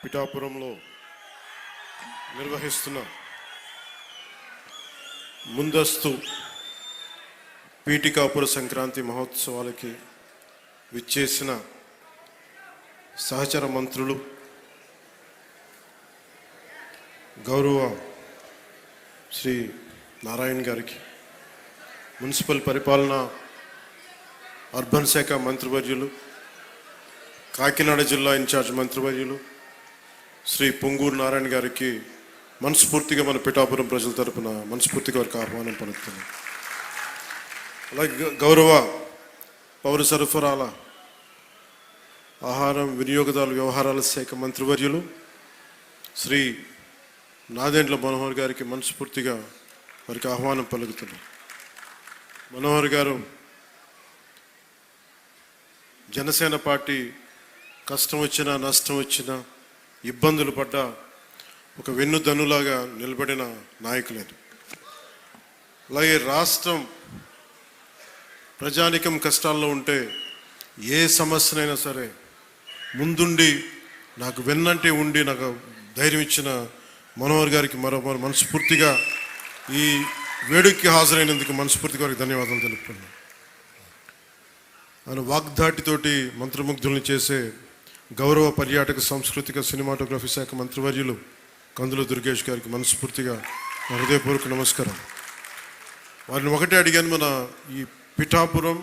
పిఠాపురంలో నిర్వహిస్తున్న ముందస్తు పీఠికాపుర సంక్రాంతి మహోత్సవాలకి విచ్చేసిన సహచర మంత్రులు, గౌరవ శ్రీ నారాయణ గారికి, మున్సిపల్ పరిపాలన అర్బన్ శాఖ మంత్రివర్యులు, కాకినాడ జిల్లా ఇన్ఛార్జ్ మంత్రివర్యులు శ్రీ పొంగూరు నారాయణ గారికి మనస్ఫూర్తిగా మన పిఠాపురం ప్రజల తరపున మనస్ఫూర్తిగా వారికి ఆహ్వానం పలుకుతున్నాం. అలాగే గౌరవ పౌర సరఫరాల, ఆహారం, వినియోగదారుల వ్యవహారాల శాఖ మంత్రివర్యులు శ్రీ నాదెండ్ల మనోహర్ గారికి మనస్ఫూర్తిగా వారికి ఆహ్వానం పలుకుతున్నాం. మనోహర్ గారు జనసేన పార్టీ కష్టం వచ్చినా నష్టం వచ్చినా ఇబ్బందులు పడ్డా ఒక వెన్నుదన్నులాగా నిలబడిన నాయకులేదు. అలాగే రాష్ట్రం ప్రజానికం కష్టాల్లో ఉంటే ఏ సమస్యనైనా సరే ముందుండి నాకు వెన్నంటే ఉండి నాకు ధైర్యం ఇచ్చిన మనోహర్ గారికి మరో మనస్ఫూర్తిగా ఈ వేడుకకి హాజరైనందుకు మనస్ఫూర్తిగా వారికి ధన్యవాదాలు తెలుపుతున్నాను. ఆయన వాగ్దాటితోటి మంత్రముగ్ధుల్ని చేసే గౌరవ పర్యాటక సాంస్కృతిక సినిమాటోగ్రఫీ శాఖ మంత్రివర్యులు కందుల దుర్గేష్ గారికి మనస్ఫూర్తిగా హృదయపూర్వక నమస్కారం. వారిని ఒకటే అడిగాను, మన ఈ పిఠాపురం,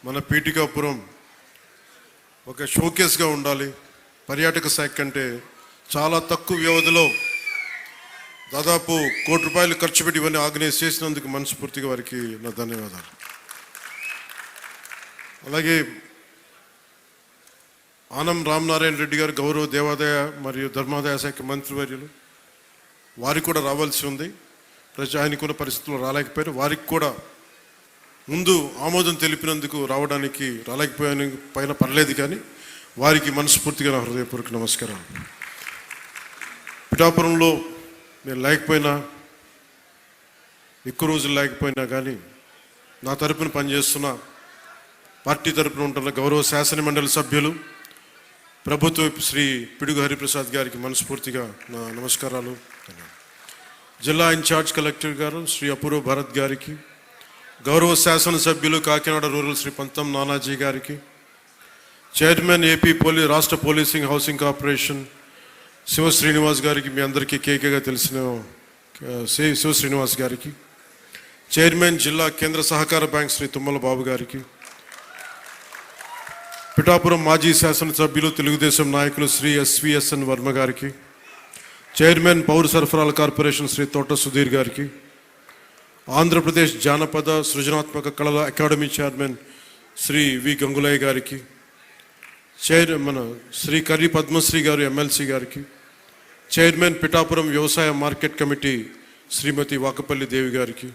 మన పీఠికాపురం ఒక షోకేస్గా ఉండాలి. పర్యాటక శాఖ కంటే చాలా తక్కువ వ్యవధిలో దాదాపు ₹1 కోటి ఖర్చు పెట్టి ఇవన్నీ ఆర్గనైజ్ చేసినందుకు మనస్ఫూర్తిగా వారికి నా ధన్యవాదాలు. అలాగే ఆనం రామనారాయణ రెడ్డి గారు గౌరవ దేవాదాయ మరియు ధర్మాదాయ శాఖ మంత్రివర్యులు, వారికి కూడా రావాల్సి ఉంది. ఆయనకున్న పరిస్థితుల్లో రాలేకపోయారు. వారికి కూడా ముందు ఆమోదం తెలిపినందుకు రాలేకపోయిన పర్లేదు, కానీ వారికి మనస్ఫూర్తిగా నా హృదయపూర్వక నమస్కారాలు. పిఠాపురంలో నేను లేకపోయినా, ఎక్కువ రోజులు లేకపోయినా కానీ నా తరపున పనిచేస్తున్న పార్టీ తరపున ఉంటున్న గౌరవ శాసనమండలి సభ్యులు, ప్రభుత్వ శ్రీ పిడుగు హరిప్రసాద్ గారికి మనస్ఫూర్తిగా నా నమస్కారాలు. జిల్లా ఇన్ఛార్జ్ కలెక్టర్ గారు శ్రీ అపూర్వ భరత్ గారికి, గౌరవ శాసనసభ్యులు కాకినాడ రూరల్ శ్రీ పంతం నానాజీ గారికి, చైర్మన్ ఏపీ రాష్ట్ర policing housing corporation Shiva Srinivas గారికి, మీ అందరికీ కేకేగా తెలిసిన శివ శ్రీనివాస్ గారికి, చైర్మన్ జిల్లా కేంద్ర సహకార బ్యాంక్ శ్రీ తుమ్మల బాబు గారికి, పిఠాపురం మాజీ శాసనసభ్యులు తెలుగుదేశం నాయకులు శ్రీ ఎస్విఎస్ఎన్ వర్మ గారికి, చైర్మన్ పౌర సరఫరాల కార్పొరేషన్ శ్రీ తోట సుధీర్ గారికి, ఆంధ్రప్రదేశ్ జానపద సృజనాత్మక కళల అకాడమీ చైర్మన్ శ్రీ వి గంగులయ్య గారికి, శ్రీ కర్రి పద్మశ్రీ గారు ఎమ్మెల్సీ గారికి, చైర్మన్ పిఠాపురం వ్యవసాయ మార్కెట్ కమిటీ శ్రీమతి వాకపల్లి దేవి గారికి,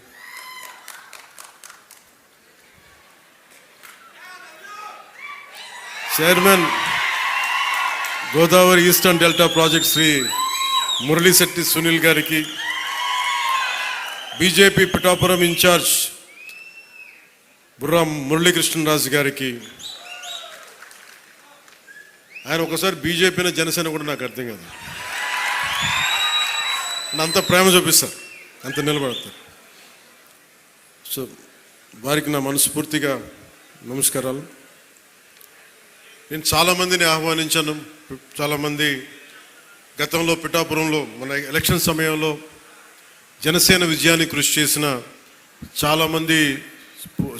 chairman Godavari eastern delta project Sri Muralishetti Sunil గారికి, బీజేపీ పిఠాపురం ఇన్ఛార్జ్ బుర్రా మురళీకృష్ణరాజు గారికి. ఆయన ఒకసారి బీజేపీని జనసేన కూడా నాకు అర్థం కాదు, అంత ప్రేమ చూపిస్తారు, అంత నిలబడతారు. సో వారికి నా మనస్ఫూర్తిగా నమస్కారాలు. నేను చాలామందిని ఆహ్వానించాను. చాలామంది గతంలో పిఠాపురంలో మన ఎలక్షన్ సమయంలో జనసేన విజయానికి కృషి చేసిన చాలామంది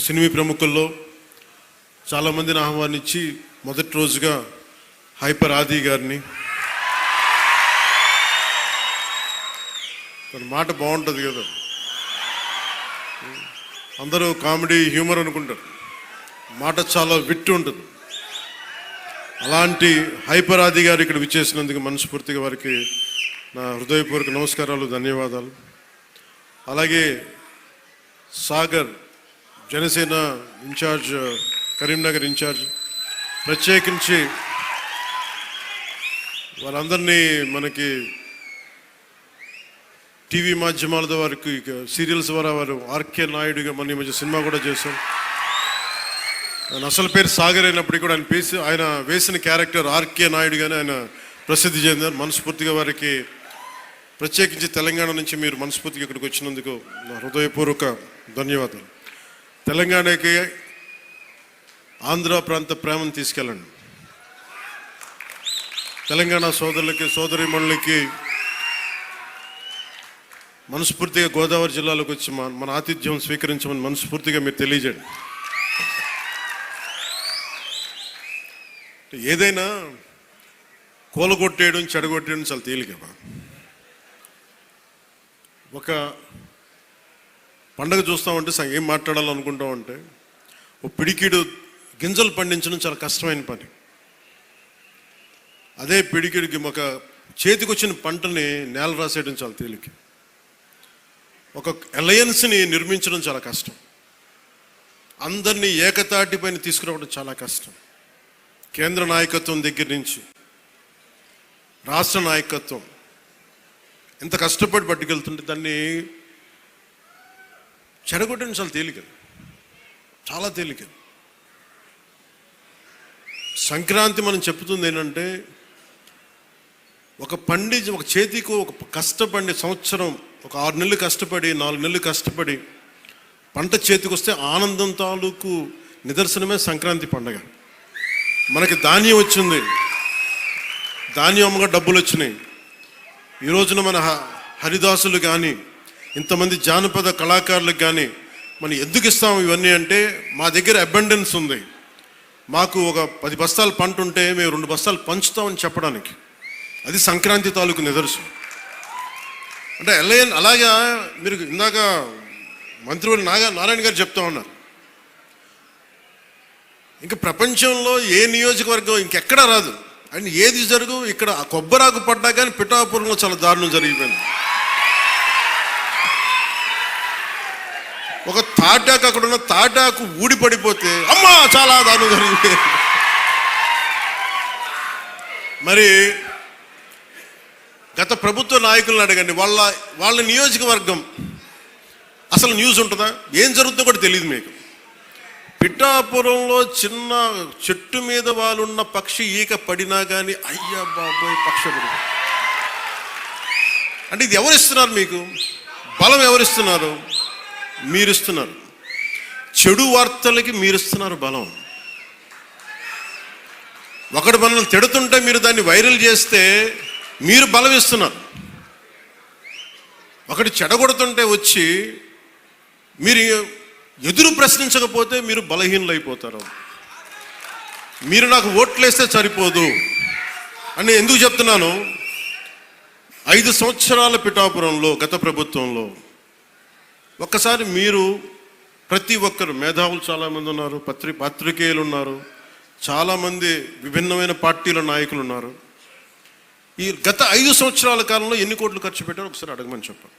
సినిమా ప్రముఖుల్లో చాలామందిని ఆహ్వానించి మొదటి రోజుగా హైపర్ ఆది గారిని, తన మాట బాగుంటుంది కదా, అందరూ కామెడీ హ్యూమర్ అనుకుంటారు, మాట చాలా విట్టు ఉంటుంది. అలాంటి హైపర్ ఆది గారు ఇక్కడ విచ్చేసినందుకు మనస్ఫూర్తిగా వారికి నా హృదయపూర్వక నమస్కారాలు, ధన్యవాదాలు. అలాగే సాగర్ జనసేన ఇన్ఛార్జ్, కరీంనగర్ ఇన్ఛార్జ్, ప్రత్యేకించి వాళ్ళందరినీ మనకి టీవీ మాధ్యమాల ద్వారా, సీరియల్స్ ద్వారా వారు ఆర్కే నాయుడుగా మన ఈ మధ్య సినిమా కూడా చేశాం. ఆయన అసలు పేరు సాగర్ అయినప్పటికీ కూడా ఆయన వేసిన క్యారెక్టర్ ఆర్కే నాయుడు గానే ఆయన ప్రసిద్ధి చెందారు. మనస్ఫూర్తిగా వారికి ప్రత్యేకించి తెలంగాణ నుంచి మీరు మనస్ఫూర్తిగా ఇక్కడికి వచ్చినందుకు నా హృదయపూర్వక ధన్యవాదాలు. తెలంగాణకి ఆంధ్ర ప్రాంత ప్రేమను తీసుకెళ్ళండి. తెలంగాణ సోదరులకి సోదరీమణులకి మనస్ఫూర్తిగా గోదావరి జిల్లాలోకి వచ్చి మన ఆతిథ్యం స్వీకరించమని మనస్ఫూర్తిగా మీరు తెలియజేయండి. ఏదైనా కూలగొట్టేయడం చెడగొట్టేయడం చాలా తేలికమ్మా. ఒక పండగ చూస్తామంటే ఏం మాట్లాడాలనుకుంటామంటే ఓ పిడికిడు గింజలు పండించడం చాలా కష్టమైన పని. అదే పిడికిడికి ఒక చేతికి వచ్చిన పంటని నేల రాసేయడం చాలా తేలిక. ఒక అలయన్స్ని నిర్మించడం చాలా కష్టం. అందరినీ ఏకతాటి పైన తీసుకురావడం చాలా కష్టం. కేంద్ర నాయకత్వం దగ్గర నుంచి రాష్ట్ర నాయకత్వం ఎంత కష్టపడి పట్టుకెళ్తుంటే దాన్ని చెడగొట్టడం చాలా తేలిక, చాలా తేలిక. సంక్రాంతి మనం చెప్తుంది ఏంటంటే ఒక చేతికి ఒక కష్టపడి సంవత్సరం ఒక 6 నెలలు కష్టపడి 4 నెలలు కష్టపడి పంట చేతికి వస్తే ఆనందం తాలూకు నిదర్శనమే సంక్రాంతి పండగ. మనకి ధాన్యం వచ్చింది, ధాన్యం అమ్మగా డబ్బులు వచ్చినాయి. ఈ రోజున మన హరిదాసులు కానీ ఇంతమంది జానపద కళాకారులకు కానీ మనం ఎందుకు ఇస్తాము ఇవన్నీ అంటే మా దగ్గర అబండెన్స్ ఉంది. మాకు ఒక 10 బస్తాలు పంట ఉంటే మేము 2 బస్తాలు పంచుతామని చెప్పడానికి. అది సంక్రాంతి తాలూకు నిదర్శనం. అంటే అలాగా మీరు ఇందాక మంత్రివర్యులు నారాయణ గారు చెప్తా ఉన్నారు, ఇంకా ప్రపంచంలో ఏ నియోజకవర్గం ఇంకెక్కడా రాదు అని ఏది జరుగు ఇక్కడ కొబ్బరాకు పడ్డా కానీ పిఠాపురంలో చాలా దారుణం జరిగిపోయింది. ఒక తాటాకు అక్కడ ఉన్న తాటాకు ఊడిపడిపోతే అమ్మా చాలా దారుణం జరిగిపోయింది. మరి గత ప్రభుత్వ నాయకులను అడగండి, వాళ్ళ నియోజకవర్గం అసలు న్యూస్ ఉంటుందా, ఏం జరుగుతుందో కూడా తెలియదు మీకు. పిఠాపురంలో చిన్న చెట్టు మీద వాళ్ళున్న పక్షి ఈక పడినా కానీ అయ్యా బాబోయ్ పక్ష పడి. అంటే ఇది ఎవరిస్తున్నారు మీకు బలం? ఎవరిస్తున్నారు? మీరిస్తున్నారు. చెడు వార్తలకి మీరిస్తున్నారు బలం. ఒకటి మనల్ని తిడుతుంటే మీరు దాన్ని వైరల్ చేస్తే మీరు బలం ఇస్తున్నారు. ఒకటి చెడగొడుతుంటే వచ్చి మీరు ఎదురు ప్రశ్నించకపోతే మీరు బలహీనలైపోతారు. మీరు నాకు ఓట్లేస్తే సరిపోదు అని ఎందుకు చెప్తున్నాను? 5 సంవత్సరాల పిఠాపురంలో గత ప్రభుత్వంలో ఒక్కసారి మీరు ప్రతి ఒక్కరు మేధావులు చాలామంది ఉన్నారు, పత్రికేయులు ఉన్నారు, చాలామంది విభిన్నమైన పార్టీల నాయకులు ఉన్నారు. ఈ గత 5 సంవత్సరాల కాలంలో ఎన్ని కోట్లు ఖర్చు పెట్టారో ఒకసారి అడగమని చెప్పండి.